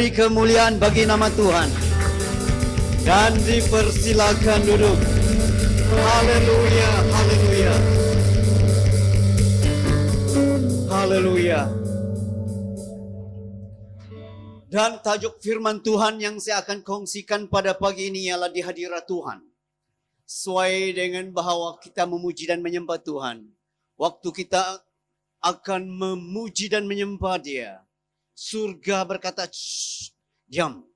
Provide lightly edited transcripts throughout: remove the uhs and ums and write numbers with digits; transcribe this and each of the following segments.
beri kemuliaan bagi nama Tuhan. Dan dipersilakan duduk. Haleluya, haleluya. Haleluya. Dan tajuk firman Tuhan yang saya akan kongsikan pada pagi ini ialah di hadirat Tuhan. Sesuai dengan bahwa kita memuji dan menyembah Tuhan. Waktu kita akan memuji dan menyembah Dia, surga berkata, diam.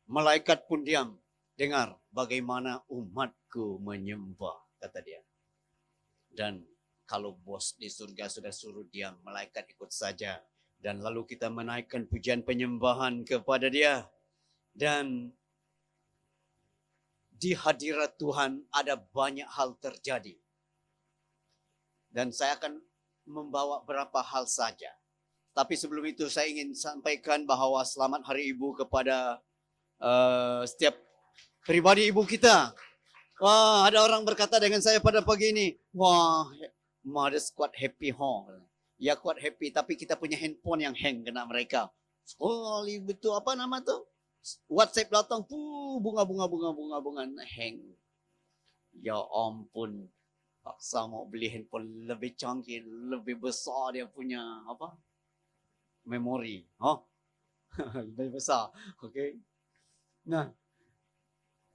Malaikat pun diam. Dengar bagaimana umatku menyembah, kata dia. Dan kalau bos di surga sudah suruh diam, malaikat ikut saja. Dan lalu kita menaikkan pujian penyembahan kepada Dia. Dan di hadirat Tuhan ada banyak hal terjadi. Dan saya akan membawa beberapa hal saja. Tapi sebelum itu saya ingin sampaikan bahwa selamat Hari Ibu kepada setiap pribadi ibu kita. Wah, ada orang berkata dengan saya pada pagi ini, wah, Mother's quite happy, ya quite happy, tapi kita punya handphone yang hang kena mereka. Oh, betul apa nama tuh? WhatsApp datang, bunga hang. Ya ampun, paksa mau beli handphone lebih canggih, lebih besar dia punya apa? Memori, lebih besar, oke? Nah,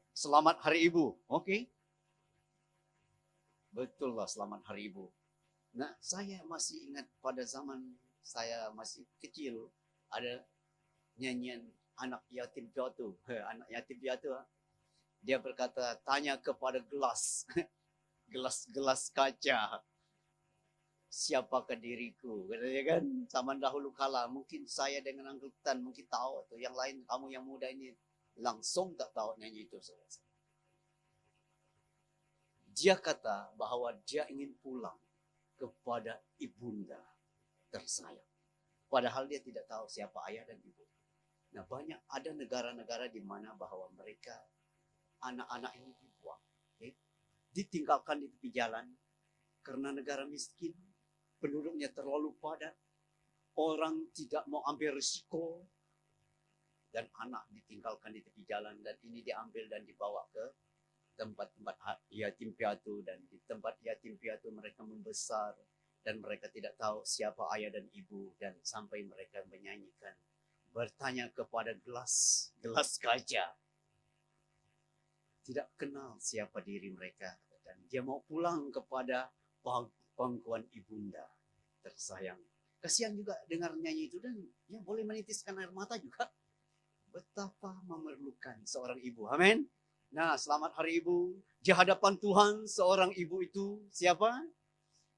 selamat Hari Ibu, oke? Betul lah, selamat Hari Ibu. Nah, saya masih ingat pada zaman saya masih kecil ada nyanyian anak yatim piatu, anak yatim piatu. Dia berkata, tanya kepada gelas, gelas kaca. Siapakah diriku? Katanya kan, zaman dahulu kala. Mungkin saya dengan angkutan mungkin tahu. Atau yang lain, kamu yang muda ini langsung tak tahu nyanyi itu. Dia kata bahwa dia ingin pulang kepada ibunda tersayang. Padahal dia tidak tahu siapa ayah dan ibu. Nah, banyak ada negara-negara di mana bahwa mereka, anak-anak ini dibuang. Okay? Ditinggalkan di tepi jalan. Karena negara miskin. Penduduknya terlalu padat, orang tidak mau ambil risiko, dan anak ditinggalkan di tepi jalan, dan ini diambil dan dibawa ke tempat-tempat yatim piatu, dan di tempat yatim piatu mereka membesar, dan mereka tidak tahu siapa ayah dan ibu, dan sampai mereka menyanyikan, bertanya kepada gelas kaca, tidak kenal siapa diri mereka, dan dia mau pulang kepada pangkuan ibunda tersayang. Kasihan juga dengar nyanyi itu, dan ya boleh menitiskan air mata juga. Betapa memerlukan seorang ibu. Amin. Nah, selamat Hari Ibu. Di hadapan Tuhan, seorang ibu itu siapa?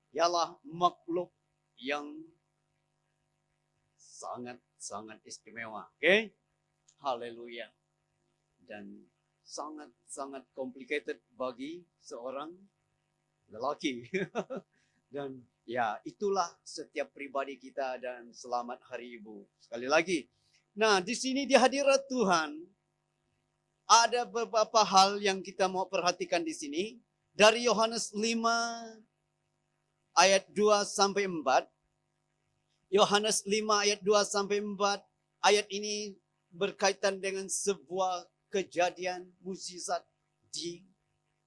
Ialah makhluk yang sangat istimewa. Oke? Haleluya. Dan sangat complicated bagi seorang lelaki. Dan ya, itulah setiap pribadi kita, dan selamat Hari Ibu. Sekali lagi. Nah, di sini di hadirat Tuhan ada beberapa hal yang kita mau perhatikan di sini. Dari Yohanes 5 ayat 2 sampai 4. Yohanes 5 ayat 2 sampai 4. Ayat ini berkaitan dengan sebuah kejadian mukjizat di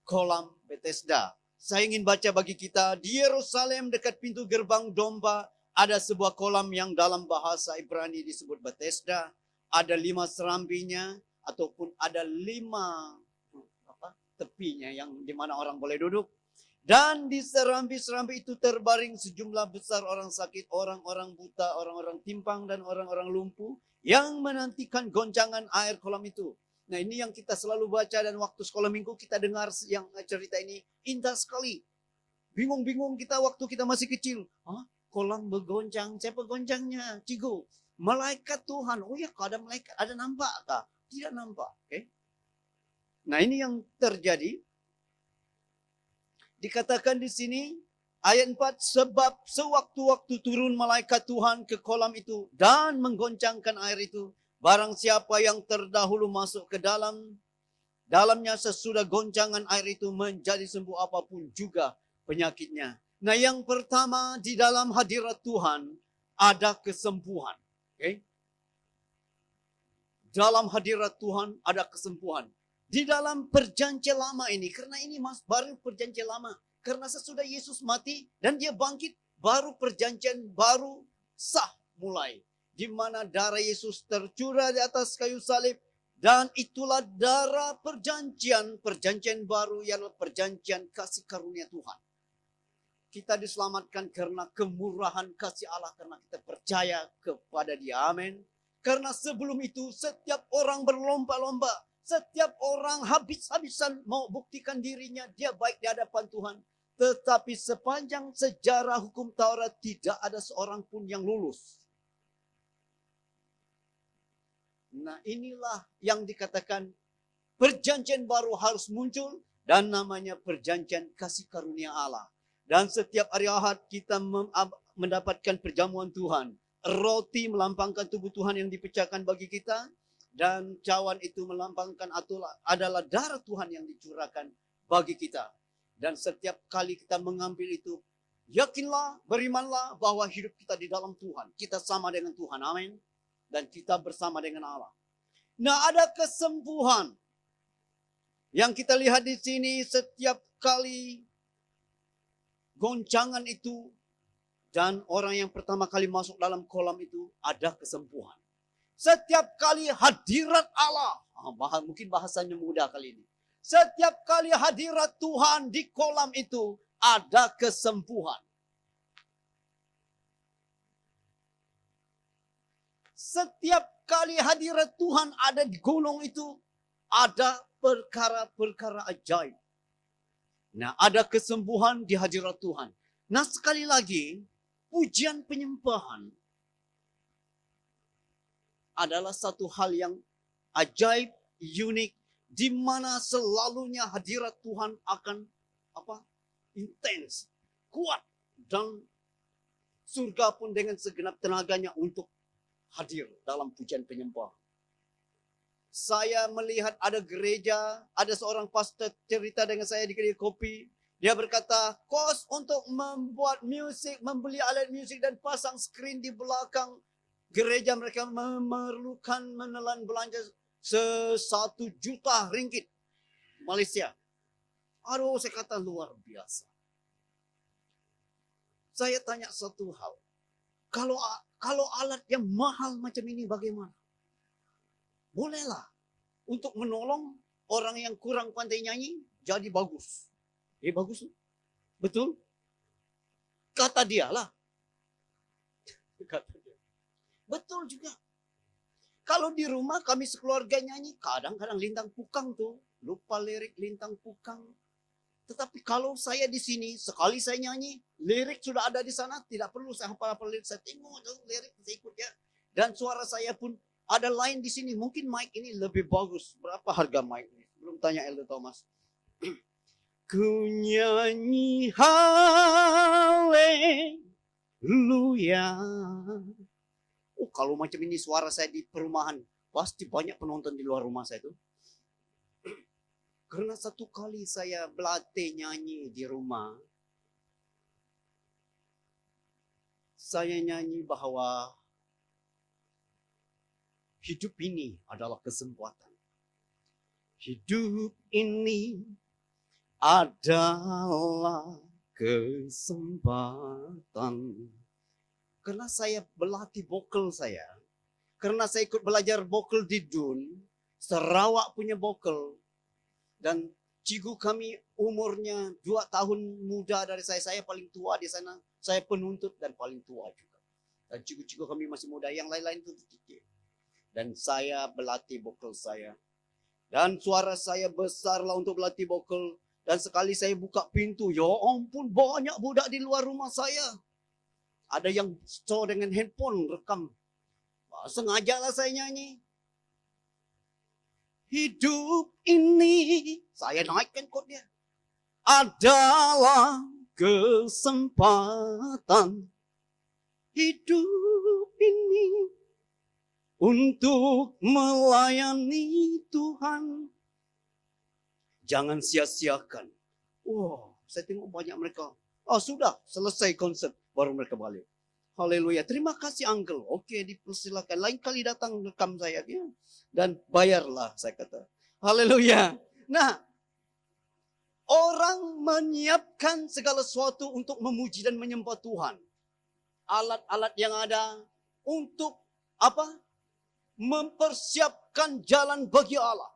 kolam Bethesda. Saya ingin baca bagi kita, di Yerusalem dekat pintu gerbang domba ada sebuah kolam yang dalam bahasa Ibrani disebut Bethesda. Ada 5 serambinya, ataupun ada 5 tepinya yang dimana orang boleh duduk. Dan di serambi-serambi itu terbaring sejumlah besar orang sakit, orang-orang buta, orang-orang timpang, dan orang-orang lumpuh yang menantikan goncangan air kolam itu. Nah, ini yang kita selalu baca, dan waktu sekolah minggu kita dengar yang cerita ini indah sekali. Bingung-bingung kita waktu kita masih kecil. Kolam bergoncang, siapa goncangnya? Cigo, malaikat Tuhan. Oh ya, ada malaikat, ada nampak kah? Tidak nampak. Okay? Nah, ini yang terjadi. Dikatakan di sini ayat 4, sebab sewaktu-waktu turun malaikat Tuhan ke kolam itu dan menggoncangkan air itu. Barang siapa yang terdahulu masuk ke dalamnya sesudah goncangan air itu menjadi sembuh apapun juga penyakitnya. Nah, yang pertama di dalam hadirat Tuhan ada kesembuhan. Okay? dalam hadirat Tuhan ada kesembuhan. Di dalam perjanjian lama ini, karena ini baru perjanjian lama. Karena sesudah Yesus mati dan dia bangkit, baru perjanjian baru sah mulai. Di mana darah Yesus tercurah di atas kayu salib. Dan itulah darah perjanjian. Perjanjian baru ialah perjanjian kasih karunia Tuhan. Kita diselamatkan karena kemurahan kasih Allah. Karena kita percaya kepada dia. Amin. Karena sebelum itu setiap orang berlomba-lomba. Setiap orang habis-habisan mau buktikan dirinya dia baik di hadapan Tuhan. Tetapi sepanjang sejarah hukum Taurat tidak ada seorang pun yang lulus. Nah inilah yang dikatakan perjanjian baru harus muncul. Dan namanya perjanjian kasih karunia Allah. Dan setiap hari Ahad kita mendapatkan perjamuan Tuhan. Roti melambangkan tubuh Tuhan yang dipecahkan bagi kita. Dan cawan itu melambangkan adalah darah Tuhan yang dicurahkan bagi kita. Dan setiap kali kita mengambil itu, yakinlah, berimanlah bahwa hidup kita di dalam Tuhan. Kita sama dengan Tuhan, amin. Dan kita bersama dengan Allah. Nah ada kesembuhan. Yang kita lihat di sini setiap kali goncangan itu. Dan orang yang pertama kali masuk dalam kolam itu ada kesembuhan. Setiap kali hadirat Allah, mungkin bahasanya mudah kali ini. Setiap kali hadirat Tuhan di kolam itu ada kesembuhan. Setiap kali hadirat Tuhan ada di gunung itu ada perkara-perkara ajaib. Nah, ada kesembuhan di hadirat Tuhan. Nah, sekali lagi, pujian penyembahan adalah satu hal yang ajaib, unik, di mana selalunya hadirat Tuhan akan intens, kuat, dan surga pun dengan segenap tenaganya untuk hadir dalam pujian penyembahan. Saya melihat ada gereja, ada seorang pastor cerita dengan saya di kedai kopi. Dia berkata, kos untuk membuat musik, membeli alat musik dan pasang skrin di belakang gereja mereka memerlukan menelan belanja 1 juta ringgit Malaysia. Aduh, saya kata luar biasa. Saya tanya satu hal. Kalau alat yang mahal macam ini bagaimana? Bolehlah untuk menolong orang yang kurang pandai nyanyi jadi bagus. Bagus. Betul? Kata dia lah. Kata dia. Betul juga. Kalau di rumah kami sekeluarga nyanyi, kadang-kadang lintang pukang tuh. Lupa lirik lintang pukang. Tetapi kalau saya di sini, sekali saya nyanyi, lirik sudah ada di sana, tidak perlu saya hafal lirik. Saya tengok lirik, saya ikut ya. Dan suara saya pun ada lain di sini. Mungkin mic ini lebih bagus. Berapa harga mic ini? Belum tanya Elder Thomas. Ku nyanyi haleluya. Kalau macam ini suara saya di perumahan, pasti banyak penonton di luar rumah saya itu. Karena satu kali saya berlatih nyanyi di rumah, saya nyanyi bahwa hidup ini adalah kesempatan. Hidup ini adalah kesempatan. Karena saya berlatih vokal saya. Karena saya ikut belajar vokal di DUN. Sarawak punya vokal. Dan cigu kami umurnya 2 tahun muda dari saya. Saya paling tua di sana. Saya penuntut dan paling tua juga. Dan cigu-cigu kami masih muda. Yang lain-lain itu kecil. Dan saya berlatih vokal saya. Dan suara saya besarlah untuk berlatih vokal. Dan sekali saya buka pintu. Ya ampun, banyak budak di luar rumah saya. Ada yang store dengan handphone rekam. Sengajalah saya nyanyi. Hidup ini, saya naikkan kodnya, adalah kesempatan. Hidup ini untuk melayani Tuhan. Jangan sia-siakan. Wah, saya tengok banyak mereka. Sudah selesai konsep baru mereka balik. Haleluya. Terima kasih uncle. Oke, dipersilakan. Lain kali datang rekam saya. Ya. Dan bayarlah, saya kata. Haleluya. Nah, orang menyiapkan segala sesuatu untuk memuji dan menyembah Tuhan. Alat-alat yang ada untuk apa? Mempersiapkan jalan bagi Allah.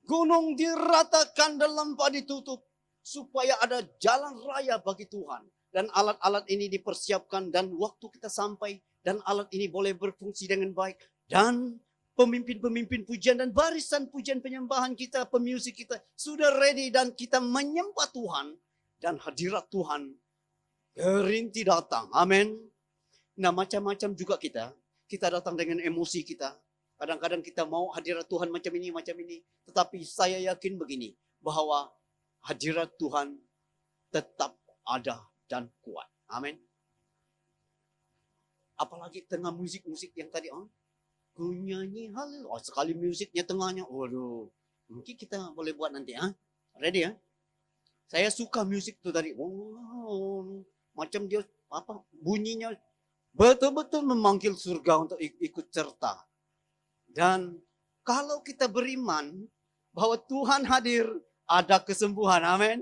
Gunung diratakan dan lembah ditutup supaya ada jalan raya bagi Tuhan. Dan alat-alat ini dipersiapkan dan waktu kita sampai dan alat ini boleh berfungsi dengan baik. Dan pemimpin-pemimpin pujian dan barisan pujian penyembahan kita, pemusik kita sudah ready dan kita menyembah Tuhan. Dan hadirat Tuhan gerinti datang. Amin. Nah macam-macam juga kita datang dengan emosi kita. Kadang-kadang kita mau hadirat Tuhan macam ini. Tetapi saya yakin begini, bahwa hadirat Tuhan tetap ada dan kuat. Amin. Apalagi tengah musik-musik yang tadi, ku nyanyi haleluya. Sekali musiknya tengahnya, waduh. Mungkin kita boleh buat nanti, ready ya? Saya suka musik itu tadi. Wow, macam dia bunyinya betul-betul memanggil surga untuk ikut serta. Dan kalau kita beriman bahwa Tuhan hadir, ada kesembuhan. Amin.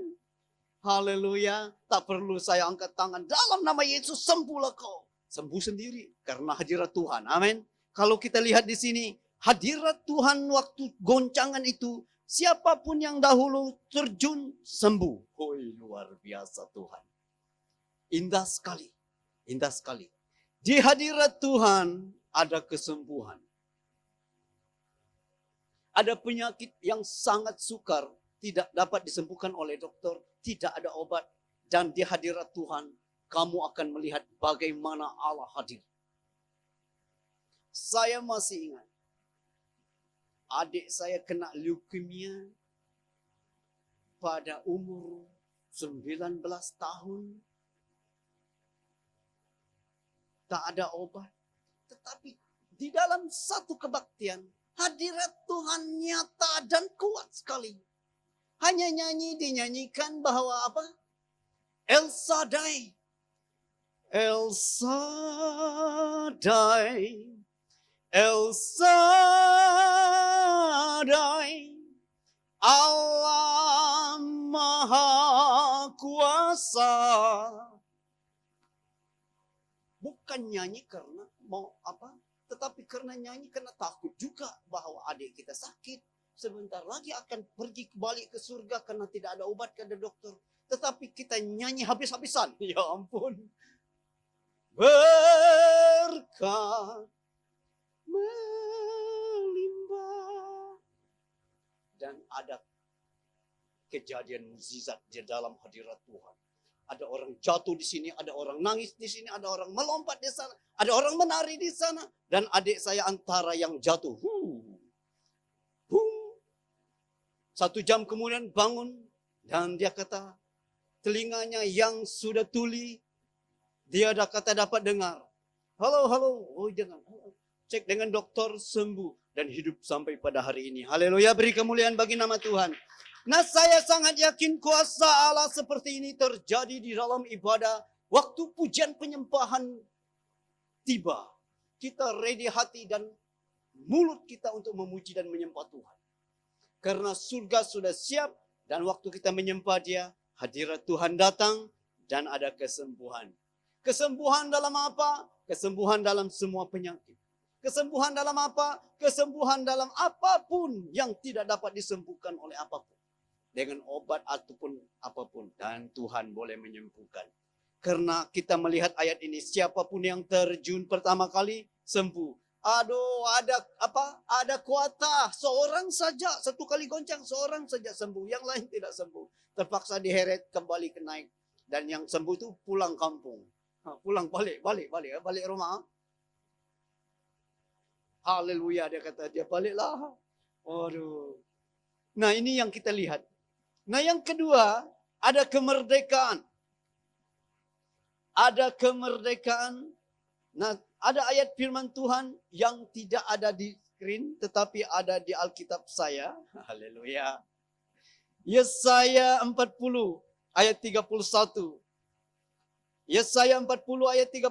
Haleluya. Tak perlu saya angkat tangan. Dalam nama Yesus sembuhlah kau. Sembuh sendiri karena hadirat Tuhan. Amin. Kalau kita lihat di sini, hadirat Tuhan waktu goncangan itu, siapapun yang dahulu terjun sembuh. Hoi, luar biasa Tuhan. Indah sekali. Indah sekali. Di hadirat Tuhan ada kesembuhan. Ada penyakit yang sangat sukar, tidak dapat disembuhkan oleh dokter, tidak ada obat. Dan di hadirat Tuhan, kamu akan melihat bagaimana Allah hadir. Saya masih ingat, adik saya kena leukemia pada umur 19 tahun. Tak ada obat. Tetapi di dalam satu kebaktian, hadirat Tuhan nyata dan kuat sekali. Hanya dinyanyikan bahwa apa? El Shaddai. El Shaddai. El Shaddai. Allah Maha Kuasa. Bukan nyanyi karena mau apa? Tetapi karena nyanyi karena takut juga bahwa adik kita sakit. Sebentar lagi akan pergi kembali ke surga karena tidak ada obat, kata dokter. Tetapi kita nyanyi habis-habisan. Ya ampun. Berkat melimpah. Dan ada kejadian mukjizat di dalam hadirat Tuhan. Ada orang jatuh di sini, ada orang nangis di sini, ada orang melompat di sana, ada orang menari di sana. Dan adik saya antara yang jatuh. 1 jam kemudian bangun dan dia kata telinganya yang sudah tuli, dia dapat dengar. Halo, oh jangan. Cek dengan dokter, sembuh dan hidup sampai pada hari ini. Haleluya, beri kemuliaan bagi nama Tuhan. Nah, saya sangat yakin kuasa Allah seperti ini terjadi di dalam ibadah. Waktu pujian penyembahan tiba, kita ready hati dan mulut kita untuk memuji dan menyembah Tuhan. Karena surga sudah siap dan waktu kita menyembah Dia, hadirat Tuhan datang dan ada kesembuhan. Kesembuhan dalam apa? Kesembuhan dalam semua penyakit. Kesembuhan dalam apa? Kesembuhan dalam apapun yang tidak dapat disembuhkan oleh apapun. Dengan obat ataupun apapun. Dan Tuhan boleh menyembuhkan. Karena kita melihat ayat ini, siapapun yang terjun pertama kali sembuh. Aduh, ada kuota. Seorang saja, satu kali goncang, seorang saja sembuh. Yang lain tidak sembuh. Terpaksa diheret kembali ke naik. Dan yang sembuh itu pulang kampung. Pulang balik rumah. Haleluya, dia kata, dia baliklah. Waduh. Nah, ini yang kita lihat. Nah, yang kedua, ada kemerdekaan. Ada kemerdekaan. Nah, ada ayat firman Tuhan yang tidak ada di screen, tetapi ada di Alkitab saya. Haleluya. Yesaya 40 ayat 31. Yesaya 40 ayat 31.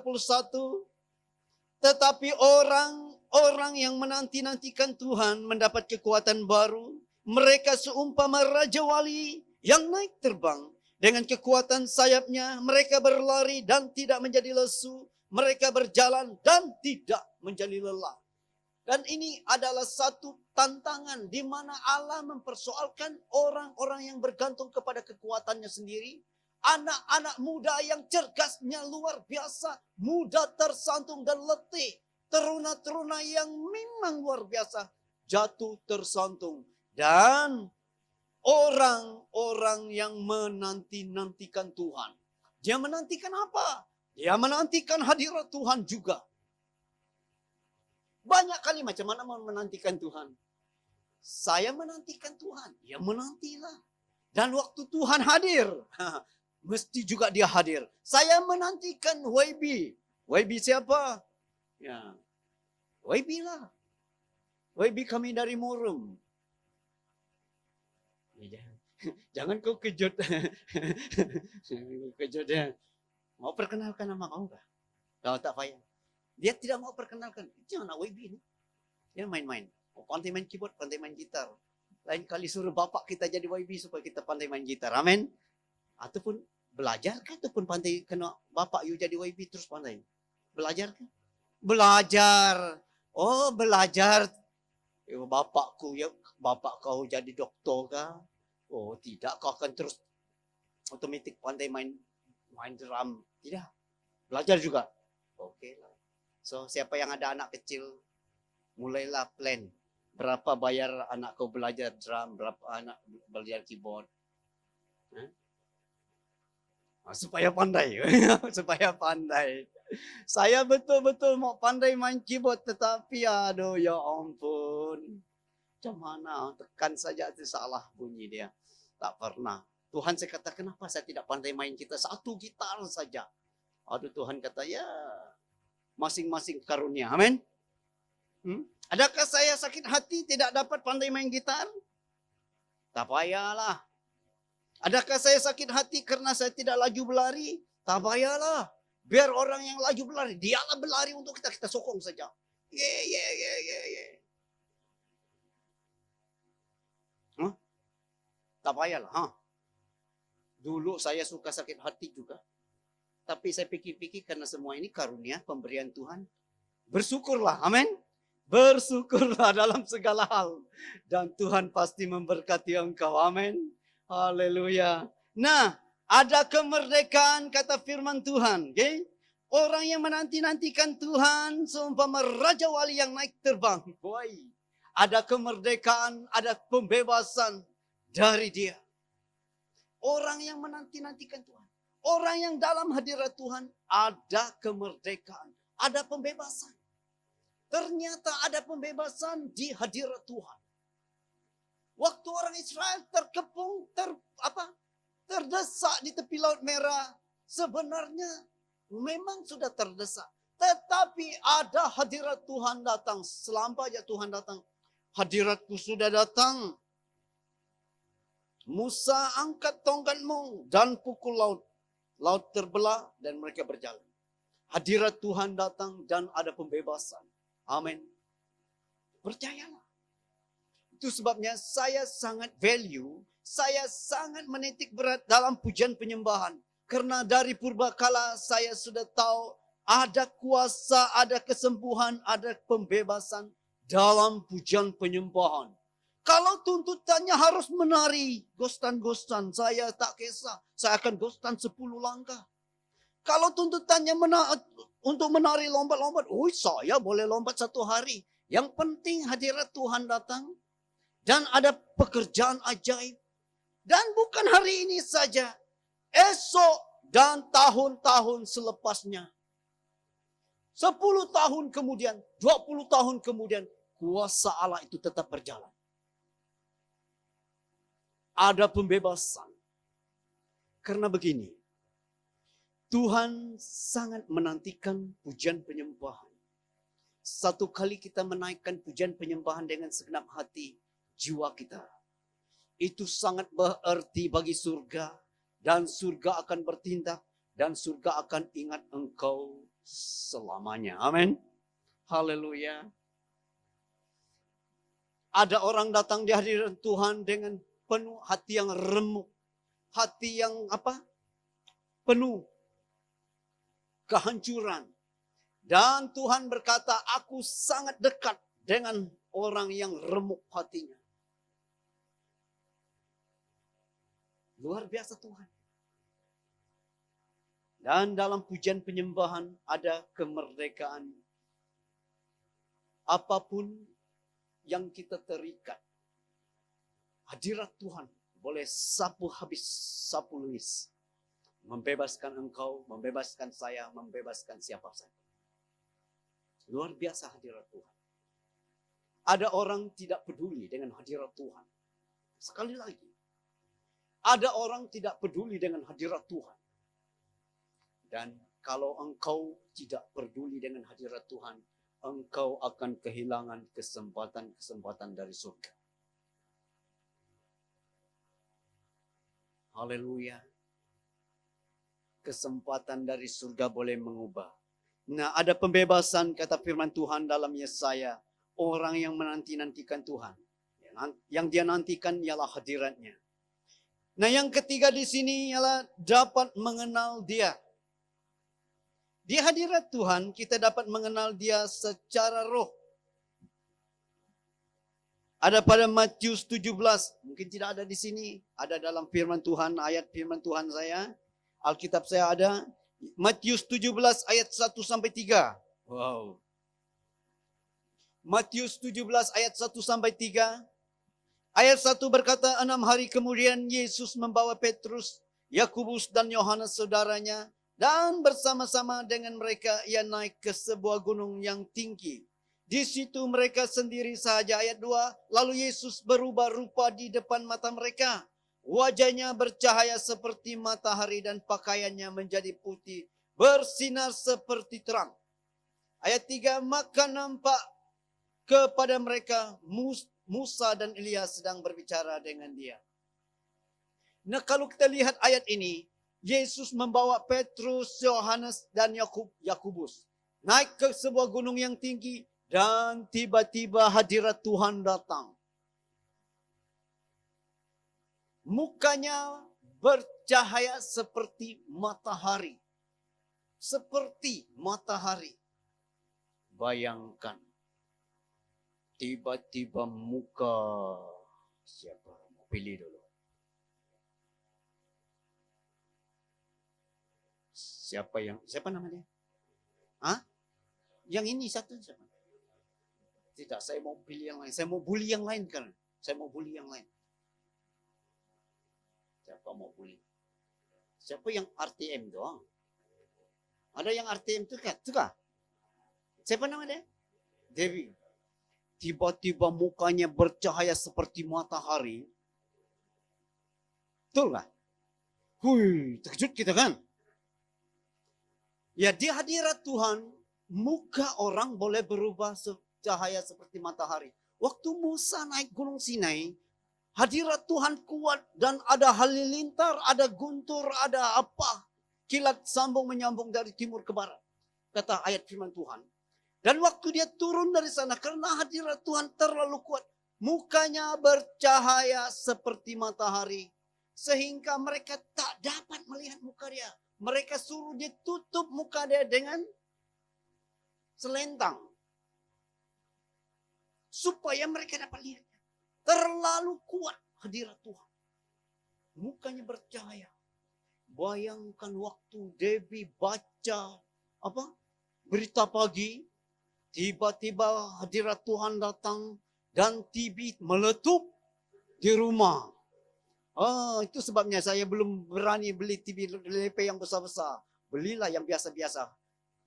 Tetapi orang yang menanti-nantikan Tuhan mendapat kekuatan baru. Mereka seumpama raja wali yang naik terbang. Dengan kekuatan sayapnya mereka berlari dan tidak menjadi lesu. Mereka berjalan dan tidak menjadi lelah. Dan ini adalah satu tantangan di mana Allah mempersoalkan orang-orang yang bergantung kepada kekuatannya sendiri. Anak-anak muda yang cergasnya luar biasa, mudah tersantung dan letih. Teruna-teruna yang memang luar biasa, jatuh tersantung. Dan orang-orang yang menanti-nantikan Tuhan. Dia menantikan apa? Dia menantikan hadirat Tuhan juga. Banyak kali macam mana mau menantikan Tuhan. Saya menantikan Tuhan. Ya menantilah. Dan waktu Tuhan hadir, mesti juga dia hadir. Saya menantikan YB. YB siapa? Ya, YB lah. YB kami dari Murum. Jangan kau kejut. Kejut dia. Mau perkenalkan nama kau kah? Kau tak payah. Dia tidak mau perkenalkan. Itu anak YB ni. Dia main-main. Pandai main keyboard, pandai main gitar. Lain kali suruh bapak kita jadi YB supaya kita pandai main gitar. Amin. Ataupun belajar kan? Ataupun pandai kena bapak you jadi YB terus pandai. Belajar kan? Belajar. Oh belajar. Bapakku ya, bapak kau jadi doktor kah? Oh tidak, kau akan terus otomatik pandai main drum. Tidak. Belajar juga. Oke lah. So siapa yang ada anak kecil, mulailah plan. Berapa bayar anak kau belajar drum, berapa anak belajar keyboard. Supaya pandai. Supaya pandai. Saya betul-betul mau pandai main keyboard, tetapi aduh ya ampun. Macam mana, tekan saja itu salah bunyi dia. Tak pernah. Tuhan saya kata, kenapa saya tidak pandai main gitar? Satu gitar saja. Aduh Tuhan kata, ya masing-masing karunia. Amin. Adakah saya sakit hati tidak dapat pandai main gitar? Tak payahlah. Adakah saya sakit hati karena saya tidak laju berlari? Tak payahlah. Biar orang yang laju berlari, dialah berlari untuk kita, kita sokong saja. Ye. Tak payahlah. Dulu saya suka sakit hati juga. Tapi saya pikir-pikir karena semua ini karunia pemberian Tuhan. Bersyukurlah. Amin. Bersyukurlah dalam segala hal. Dan Tuhan pasti memberkati engkau. Amin. Haleluya. Nah, ada kemerdekaan kata firman Tuhan. Okay? Orang yang menanti-nantikan Tuhan seumpama raja wali yang naik terbang. Boy. Ada kemerdekaan, ada pembebasan dari dia. Orang yang menanti-nantikan Tuhan. Orang yang dalam hadirat Tuhan ada kemerdekaan. Ada pembebasan. Ternyata ada pembebasan di hadirat Tuhan. Waktu orang Israel terkepung, terdesak di tepi Laut Merah. Sebenarnya memang sudah terdesak. Tetapi ada hadirat Tuhan datang. Selampanya Tuhan datang. Hadiratku sudah datang. Musa angkat tongkatmu dan pukul laut. Laut terbelah dan mereka berjalan. Hadirat Tuhan datang dan ada pembebasan. Amin. Percayalah. Itu sebabnya saya sangat value, saya sangat menitik berat dalam pujian penyembahan. Karena dari purbakala saya sudah tahu ada kuasa, ada kesembuhan, ada pembebasan dalam pujian penyembahan. Kalau tuntutannya harus menari gostan-gostan, saya tak kisah. Saya akan gostan 10 langkah. Kalau tuntutannya untuk menari lompat-lompat, saya boleh lompat 1 hari. Yang penting hadirat Tuhan datang. Dan ada pekerjaan ajaib. Dan bukan hari ini saja. Esok dan tahun-tahun selepasnya. 10 tahun kemudian, 20 tahun kemudian, kuasa Allah itu tetap berjalan. Ada pembebasan. Karena begini, Tuhan sangat menantikan pujian penyembahan. Satu kali kita menaikkan pujian penyembahan dengan segenap hati, jiwa kita. Itu sangat berarti bagi surga. Dan surga akan bertindak. Dan surga akan ingat engkau selamanya. Amin. Haleluya. Ada orang datang di hadirat Tuhan dengan penuh hati yang remuk. Hati yang penuh kehancuran. Dan Tuhan berkata, aku sangat dekat dengan orang yang remuk hatinya. Luar biasa Tuhan. Dan dalam pujian penyembahan ada kemerdekaan. Apapun yang kita terikat, hadirat Tuhan boleh sapu habis, sapu luis. Membebaskan engkau, membebaskan saya, membebaskan siapa saja. Luar biasa hadirat Tuhan. Ada orang tidak peduli dengan hadirat Tuhan. Sekali lagi, ada orang tidak peduli dengan hadirat Tuhan. Dan kalau engkau tidak peduli dengan hadirat Tuhan, engkau akan kehilangan kesempatan-kesempatan dari surga. Haleluya. Kesempatan dari surga boleh mengubah. Nah, ada pembebasan kata firman Tuhan dalam Yesaya. Orang yang menanti-nantikan Tuhan. Yang dia nantikan ialah hadiratnya. Nah, yang ketiga di sini ialah dapat mengenal Dia. Di hadirat Tuhan kita dapat mengenal Dia secara roh. Ada pada Matius 17, mungkin tidak ada di sini, ada dalam firman Tuhan, ayat firman Tuhan saya, Alkitab saya ada, Matius 17 ayat 1 sampai 3. Wow. Matius 17 ayat 1 sampai 3. Ayat 1 berkata, 6 hari kemudian Yesus membawa Petrus, Yakobus dan Yohanes saudaranya, dan bersama-sama dengan mereka ia naik ke sebuah gunung yang tinggi. Di situ mereka sendiri sahaja. Ayat 2. Lalu Yesus berubah rupa di depan mata mereka. Wajahnya bercahaya seperti matahari dan pakaiannya menjadi putih, bersinar seperti terang. Ayat 3. Maka nampak kepada mereka Musa dan Elias sedang berbicara dengan dia. Nah, kalau kita lihat ayat ini, Yesus membawa Petrus, Yohanes, dan Yakobus naik ke sebuah gunung yang tinggi dan tiba-tiba hadirat Tuhan datang. Mukanya bercahaya seperti matahari. Seperti matahari. Bayangkan. Tiba-tiba muka siapa? Pilih dulu. Siapa namanya? Hah? Yang ini satu siapa? Tidak, saya mau pilih yang lain. Saya mau bully yang lain kan? Saya mau bully yang lain. Siapa mau bully? Siapa yang RTM doang? Ada yang RTM itu kah? Siapa namanya? Dewi. Tiba-tiba mukanya bercahaya seperti matahari. Betul nggak? Hui, terkejut kita kan? Ya, di hadirat Tuhan, muka orang boleh berubah cahaya seperti matahari. Waktu Musa naik Gunung Sinai, hadirat Tuhan kuat dan ada halilintar, ada guntur, ada apa. Kilat sambung menyambung dari timur ke barat. Kata ayat firman Tuhan. Dan waktu dia turun dari sana, karena hadirat Tuhan terlalu kuat, mukanya bercahaya seperti matahari. Sehingga mereka tak dapat melihat muka dia. Mereka suruh dia tutup muka dia dengan selendang. Supaya mereka dapat lihat. Terlalu kuat hadirat Tuhan. Mukanya bercahaya. Bayangkan waktu Debbie baca berita pagi. Tiba-tiba hadirat Tuhan datang. Dan TV meletup di rumah. Itu sebabnya saya belum berani beli TV LP yang besar-besar. Belilah yang biasa-biasa.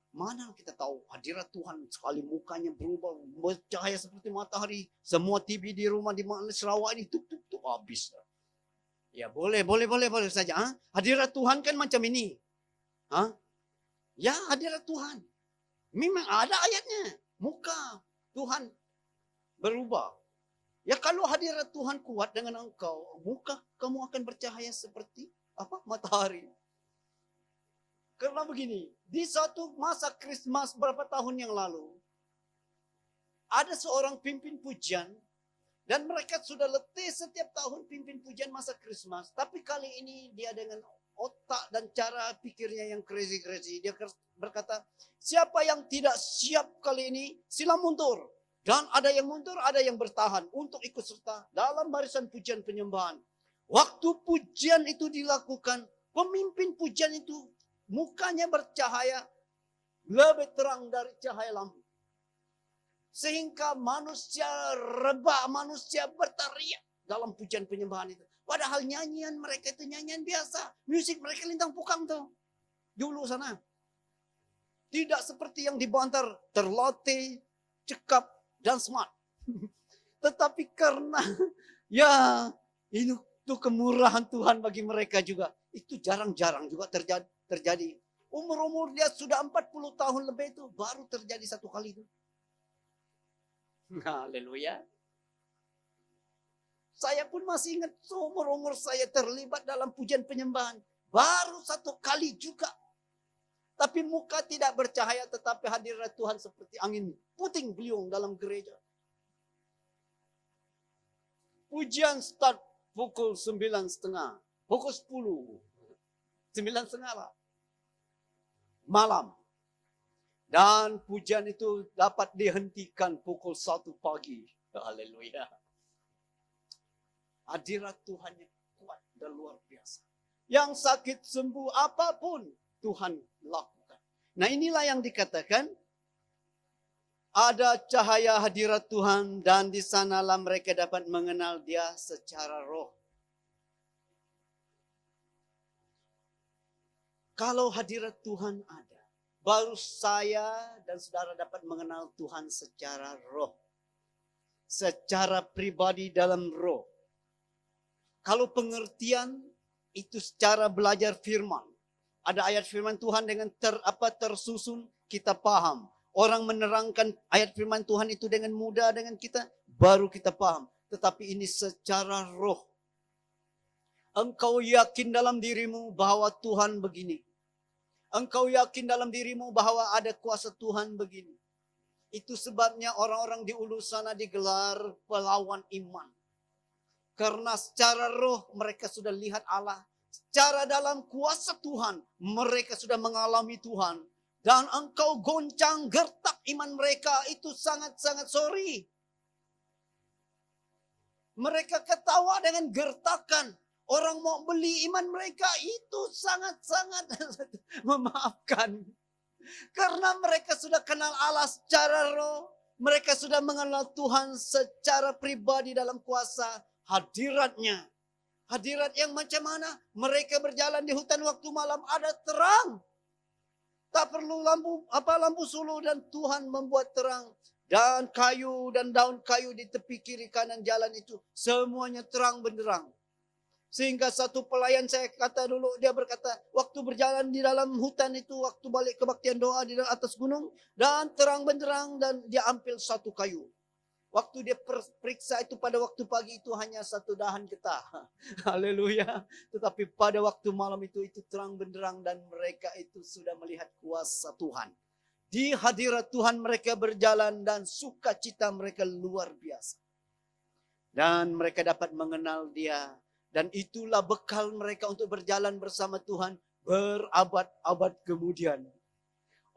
Mana kita tahu hadirat Tuhan sekali mukanya berubah, bercahaya seperti matahari. Semua TV di rumah di mana Sarawak ini tuk habis. Ya boleh saja. Hadirat Tuhan kan macam ini. Ya hadirat Tuhan. Memang ada ayatnya. Muka Tuhan berubah. Ya kalau hadirat Tuhan kuat dengan engkau, muka kamu akan bercahaya seperti matahari. Karena begini, di suatu masa Christmas berapa tahun yang lalu, ada seorang pimpin pujian, dan mereka sudah letih setiap tahun pimpin pujian masa Christmas. Tapi kali ini dia dengan otak dan cara pikirnya yang crazy-crazy. Dia berkata, siapa yang tidak siap kali ini, sila mundur. Dan ada yang mundur, ada yang bertahan untuk ikut serta dalam barisan pujian penyembahan. Waktu pujian itu dilakukan, pemimpin pujian itu mukanya bercahaya lebih terang dari cahaya lampu. Sehingga manusia rebah, manusia berteriak dalam pujian penyembahan itu. Padahal nyanyian mereka itu nyanyian biasa. Musik mereka lintang pukang tuh. Dulu sana. Tidak seperti yang dibantar, terlatih, cekap, dan smart. Tetapi karena ya itu kemurahan Tuhan bagi mereka juga. Itu jarang-jarang juga terjadi. Umur-umur dia sudah 40 tahun lebih itu baru terjadi satu kali itu. Haleluya. Saya pun masih ingat seumur-umur saya terlibat dalam pujian penyembahan. Baru satu kali juga. Tapi muka tidak bercahaya tetapi hadirat Tuhan seperti angin puting beliung dalam gereja. Pujian start pukul 9.30. Pukul 10. 9.30 lah. Malam. Dan pujian itu dapat dihentikan pukul 1 pagi. Haleluya. Hadirat Tuhan yang kuat dan luar biasa. Yang sakit sembuh apapun Tuhan lakukan. Nah inilah yang dikatakan. Ada cahaya hadirat Tuhan dan di sanalah mereka dapat mengenal Dia secara roh. Kalau hadirat Tuhan ada, baru saya dan saudara dapat mengenal Tuhan secara roh. Secara pribadi dalam roh. Kalau pengertian itu secara belajar firman. Ada ayat firman Tuhan dengan tersusun, kita paham. Orang menerangkan ayat firman Tuhan itu dengan mudah dengan kita, baru kita paham. Tetapi ini secara roh. Engkau yakin dalam dirimu bahwa Tuhan begini. Engkau yakin dalam dirimu bahwa ada kuasa Tuhan begini. Itu sebabnya orang-orang di ulu sana digelar pelawan iman. Karena secara roh mereka sudah lihat Allah. Secara dalam kuasa Tuhan mereka sudah mengalami Tuhan. Dan engkau goncang gertak iman mereka itu sangat-sangat sorry. Mereka ketawa dengan gertakan. Orang mau beli iman mereka itu sangat-sangat memaafkan. Karena mereka sudah kenal Allah secara roh. Mereka sudah mengenal Tuhan secara pribadi dalam kuasa hadiratnya. Hadirat yang macam mana? Mereka berjalan di hutan waktu malam ada terang. Tak perlu lampu suluh dan Tuhan membuat terang. Dan kayu dan daun kayu di tepi kiri kanan jalan itu. Semuanya terang benderang. Sehingga satu pelayan saya kata dulu, dia berkata, waktu berjalan di dalam hutan itu, waktu balik kebaktian doa di atas gunung. Dan terang benderang dan dia ambil satu kayu. Waktu dia periksa itu pada waktu pagi itu hanya satu dahan getah. Haleluya. Tetapi pada waktu malam itu terang benderang dan mereka itu sudah melihat kuasa Tuhan. Di hadirat Tuhan mereka berjalan dan sukacita mereka luar biasa. Dan mereka dapat mengenal Dia. Dan itulah bekal mereka untuk berjalan bersama Tuhan berabad-abad kemudian.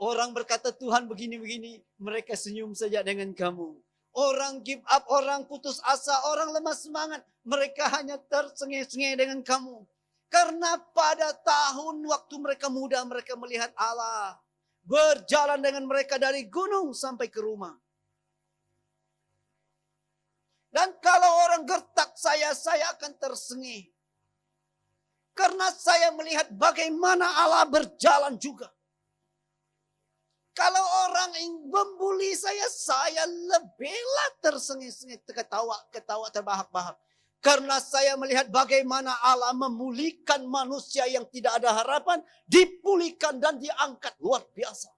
Orang berkata Tuhan begini-begini, mereka senyum saja dengan kamu. Orang give up, orang putus asa, orang lemah semangat. Mereka hanya tersengih-sengih dengan kamu. Karena pada tahun waktu mereka muda, mereka melihat Allah. Berjalan dengan mereka dari gunung sampai ke rumah. Dan kalau orang gertak saya akan tersengih. Karena saya melihat bagaimana Allah berjalan juga. Kalau orang yang membuli saya lebihlah tersengih-sengih, ketawa terbahak-bahak. Karena saya melihat bagaimana Allah memulihkan manusia yang tidak ada harapan, dipulihkan dan diangkat luar biasa.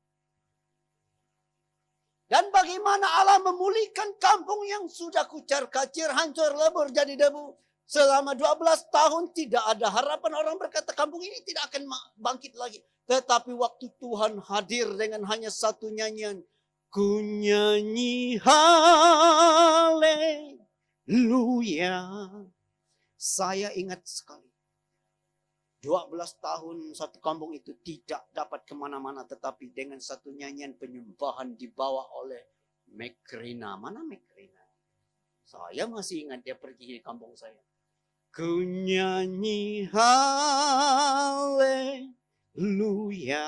Dan bagaimana Allah memulihkan kampung yang sudah kucar-kacir, hancur lebur jadi debu. Selama 12 tahun tidak ada harapan. Orang berkata kampung ini tidak akan bangkit lagi. Tetapi waktu Tuhan hadir dengan hanya satu nyanyian. Ku nyanyi haleluya. Saya ingat sekali. 12 tahun satu kampung itu tidak dapat kemana-mana. Tetapi dengan satu nyanyian penyembahan dibawa oleh Mekrina. Mana Mekrina? Saya masih ingat dia pergi di kampung saya. Ku nyanyi haleluya.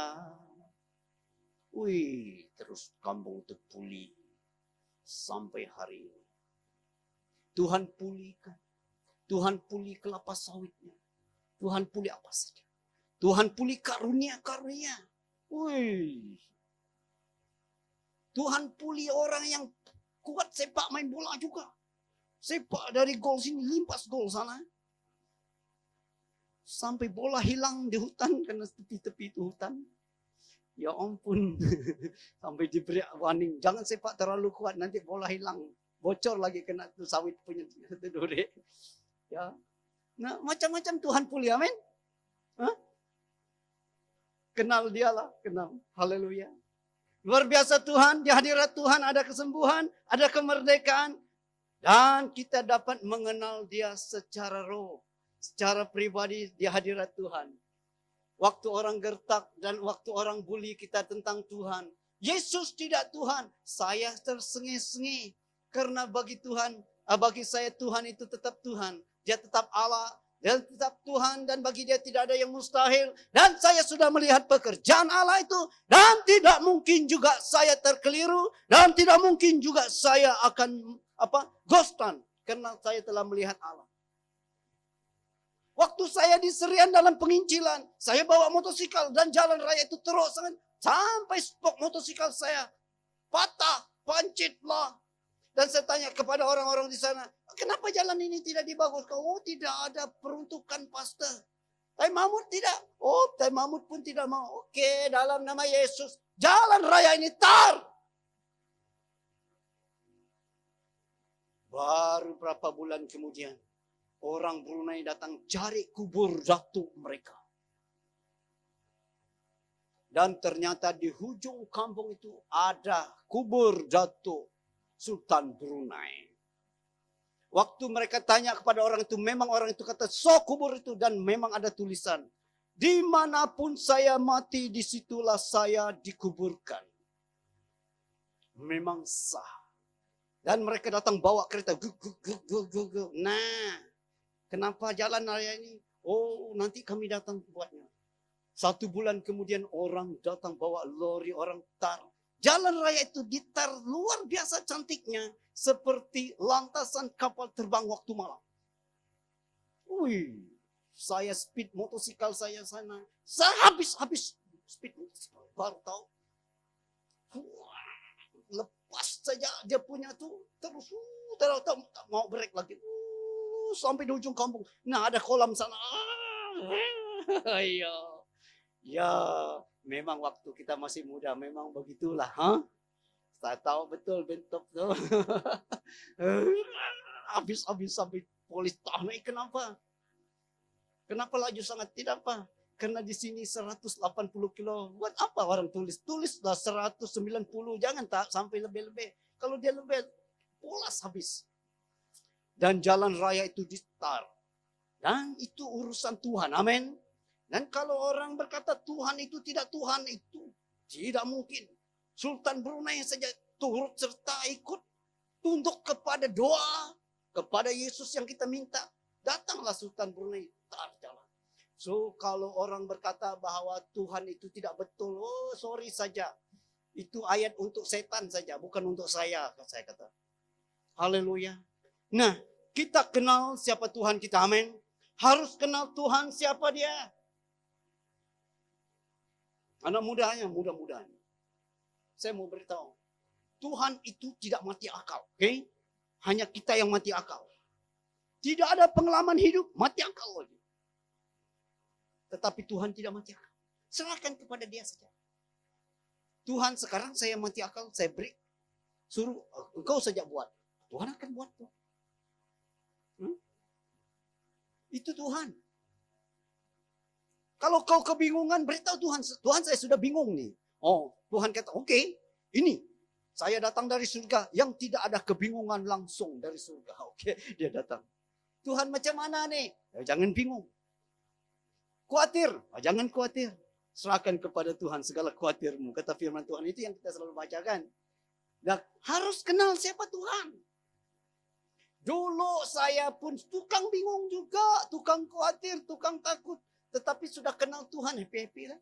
Wih, terus kampung itu pulih. Sampai hari ini. Tuhan pulihkan. Tuhan pulih kelapa sawitnya. Tuhan pulih apa saja. Tuhan pulih karunia-karunia. Wih. Tuhan pulih orang yang kuat sepak main bola juga. Sepak dari gol sini, limpas gol sana. Sampai bola hilang di hutan karena tepi-tepi itu hutan. Ya ampun. Sampai diberi warning. Jangan sepak terlalu kuat, nanti bola hilang. Bocor lagi kena tuh sawit punya duri. Ya. Nah, macam-macam Tuhan pulih, amin. Hah? Kenal dialah, kenal. Haleluya. Luar biasa Tuhan, di hadirat Tuhan ada kesembuhan, ada kemerdekaan. Dan kita dapat mengenal dia secara roh, secara pribadi di hadirat Tuhan. Waktu orang gertak dan waktu orang bully kita tentang Tuhan. Yesus tidak Tuhan, saya tersengih-sengih. Karena bagi Tuhan, bagi saya Tuhan itu tetap Tuhan. Dia tetap Allah, dia tetap Tuhan dan bagi dia tidak ada yang mustahil. Dan saya sudah melihat pekerjaan Allah itu. Dan tidak mungkin juga saya terkeliru. Dan tidak mungkin juga saya akan ghostan. Karena saya telah melihat Allah. Waktu saya di Serian dalam penginjilan. Saya bawa motosikal dan jalan raya itu terus. Sampai spok motosikal saya patah, pancitlah. Dan saya tanya kepada orang-orang di sana, kenapa jalan ini tidak dibagus? Oh, tidak ada peruntukan pastor. Tai Mahmud tidak. Oh, Tai Mahmud pun tidak mau. Oke, dalam nama Yesus, jalan raya ini tar. Baru berapa bulan kemudian, orang Brunei datang cari kubur datuk mereka. Dan ternyata di hujung kampung itu ada kubur datuk Sultan Brunei. Waktu mereka tanya kepada orang itu, memang orang itu kata, so kubur itu. Dan memang ada tulisan, dimanapun saya mati, disitulah saya dikuburkan. Memang sah. Dan mereka datang bawa kereta. Nah, kenapa jalan raya ini? Oh, nanti kami datang buatnya. 1 bulan kemudian orang datang bawa lori, orang tar. Jalan raya itu ditar luar biasa cantiknya. Seperti lantasan kapal terbang waktu malam. Wih, saya speed motosikal saya sana. Saya habis speed motosikal. Baru tahu. Lepas saja dia punya tuh. Terus tak mau break lagi. Sampai di ujung kampung. Nah, ada kolam sana. Ya, memang waktu kita masih muda, memang begitulah. Saya tahu betul bentuk tuh. Habis sampai polis tahu. Kenapa? Kenapa laju sangat? Tidak apa. Karena di sini 180 kilo. Buat apa orang tulis? Tulislah 190. Jangan tak sampai lebih-lebih. Kalau dia lebih, polas habis. Dan jalan raya itu ditar. Dan itu urusan Tuhan. Amin. Dan kalau orang berkata Tuhan itu tidak Tuhan, itu tidak mungkin. Sultan Brunei saja turut serta ikut tunduk kepada doa, kepada Yesus yang kita minta. Datanglah Sultan Brunei, tar jalan. So kalau orang berkata bahwa Tuhan itu tidak betul, oh sorry saja. Itu ayat untuk setan saja, bukan untuk saya kata. Haleluya. Nah, kita kenal siapa Tuhan kita, amin. Harus kenal Tuhan siapa dia. Anak mudanya, mudah-mudahan. Saya mau beritahu. Tuhan itu tidak mati akal. Okay? Hanya kita yang mati akal. Tidak ada pengalaman hidup, mati akal lagi. Tetapi Tuhan tidak mati akal. Serahkan kepada dia saja. Tuhan sekarang saya mati akal, saya break. Suruh engkau saja buat. Tuhan akan buat tuh. Itu Tuhan. Kalau kau kebingungan, beritahu Tuhan. Tuhan, saya sudah bingung nih. Oh, Tuhan kata, oke, ini. Saya datang dari surga yang tidak ada kebingungan langsung dari surga. Oke, dia datang. Tuhan macam mana nih? Ya, jangan bingung. Khawatir? Jangan khawatir. Serahkan kepada Tuhan segala khawatirmu. Kata firman Tuhan itu yang kita selalu bacakan. Dan harus kenal siapa Tuhan. Dulu saya pun tukang bingung juga, tukang khawatir, tukang takut. Tetapi sudah kenal Tuhan, happy-happy lah.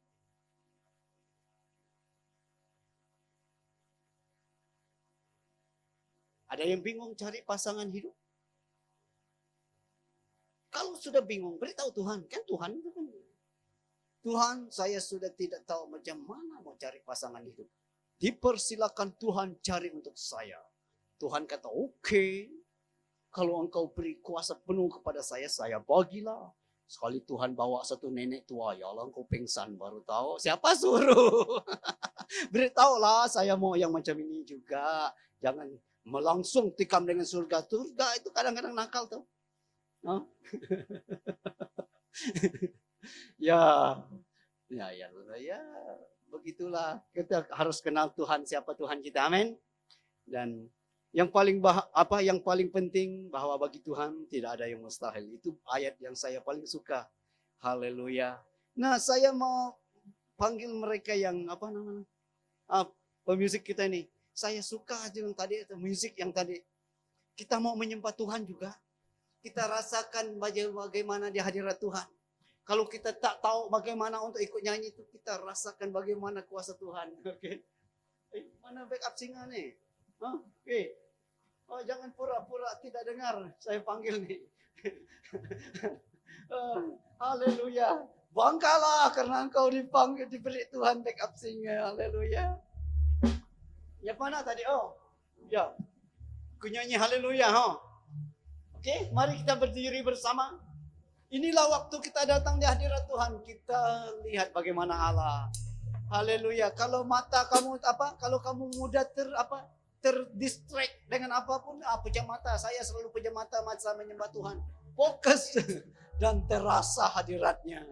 Ada yang bingung cari pasangan hidup? Kalau sudah bingung, beritahu Tuhan. Kan Tuhan itu kan. Tuhan, saya sudah tidak tahu macam mana mau cari pasangan hidup. Dipersilakan Tuhan cari untuk saya. Tuhan kata, oke. Kalau engkau beri kuasa penuh kepada saya bagilah. Sekali Tuhan bawa satu nenek tua, ya Allah engkau pingsan baru tahu. Siapa suruh? Beritahulah saya mau yang macam ini juga. Jangan melangsung tikam dengan surga. Surga itu kadang-kadang nakal tuh. Huh? ya, begitulah. Kita harus kenal Tuhan, siapa Tuhan kita, amin. Dan yang paling penting bahwa bagi Tuhan tidak ada yang mustahil. Itu ayat yang saya paling suka. Haleluya. Nah, saya mau panggil mereka yang pemusik kita ini. Saya suka yang tadi itu musik yang tadi. Kita mau menyembah Tuhan juga. Kita rasakan bagaimana di hadirat Tuhan. Kalau kita tak tahu bagaimana untuk ikut nyanyi itu, kita rasakan bagaimana kuasa Tuhan. Oke. Mana backup singer nih? Oke. Oh, jangan pura-pura tidak dengar. Saya panggil nih. Haleluya. Banggalah karena engkau dipanggil, diberi Tuhan backup singer. Haleluya. Yang mana tadi? Oh, ya. Ku nyanyi haleluya. Oke, mari kita berdiri bersama. Inilah waktu kita datang di hadirat Tuhan. Kita lihat bagaimana Allah. Haleluya. Kalau mata kamu kalau kamu mudah terdistract dengan apapun, pejam mata. Saya selalu pejam mata menyembah Tuhan. Fokus dan terasa hadiratnya.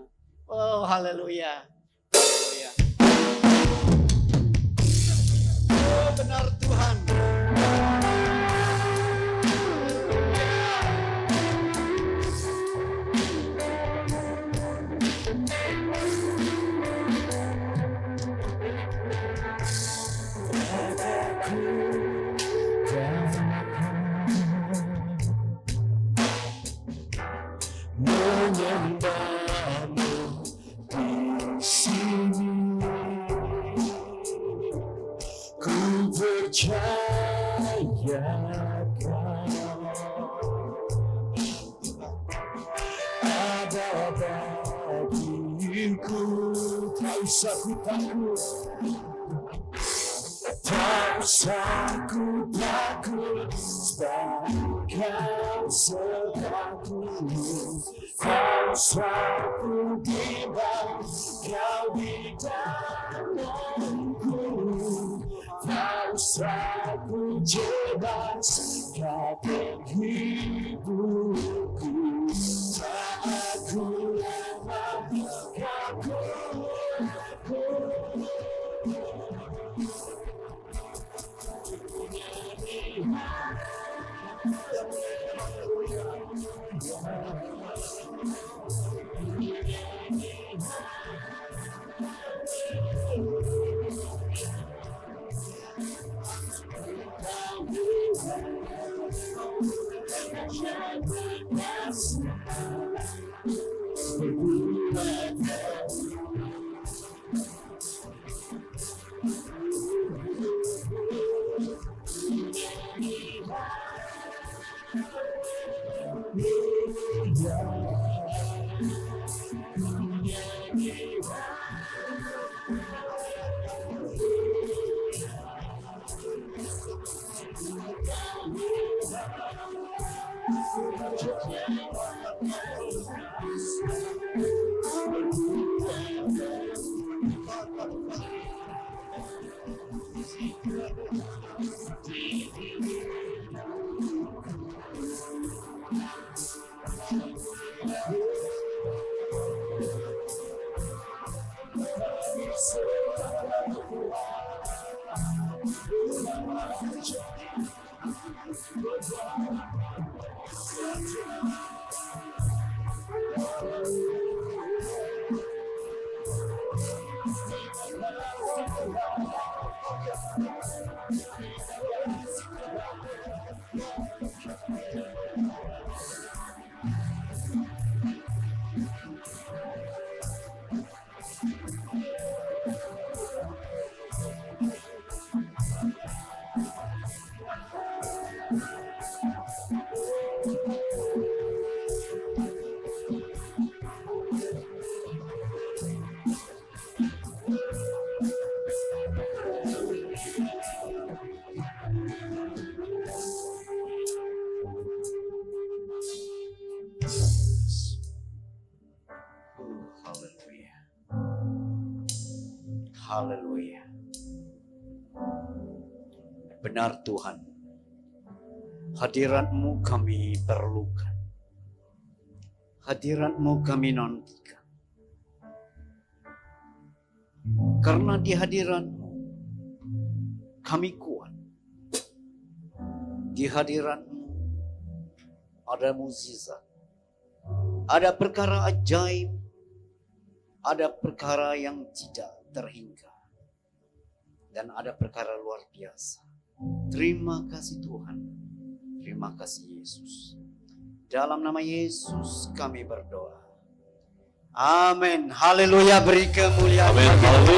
Oh, haleluya. Haleluya. Oh, benar Tuhan. Menyembahmu di sini, ku percaya kau ada bagiku. Tak usah ku takut, tak usah ku takut, sebab kau sertaku. Tak usah ku bimbang, kau di dalamku. Tak usah ku jelas, kau penghiburku. Tak aku lemah, kau Haleluya. Benar Tuhan, hadirat-Mu kami perlukan. Hadirat-Mu kami nantikan. Karena di hadirat-Mu kami kuat. Di hadirat-Mu ada mukjizat, ada perkara ajaib, ada perkara yang tidak terhingga, dan ada perkara luar biasa. Terima kasih Tuhan. Terima kasih Yesus. Dalam nama Yesus kami berdoa. Amin. Haleluya. Beri kemuliaan. Amin. Haleluya.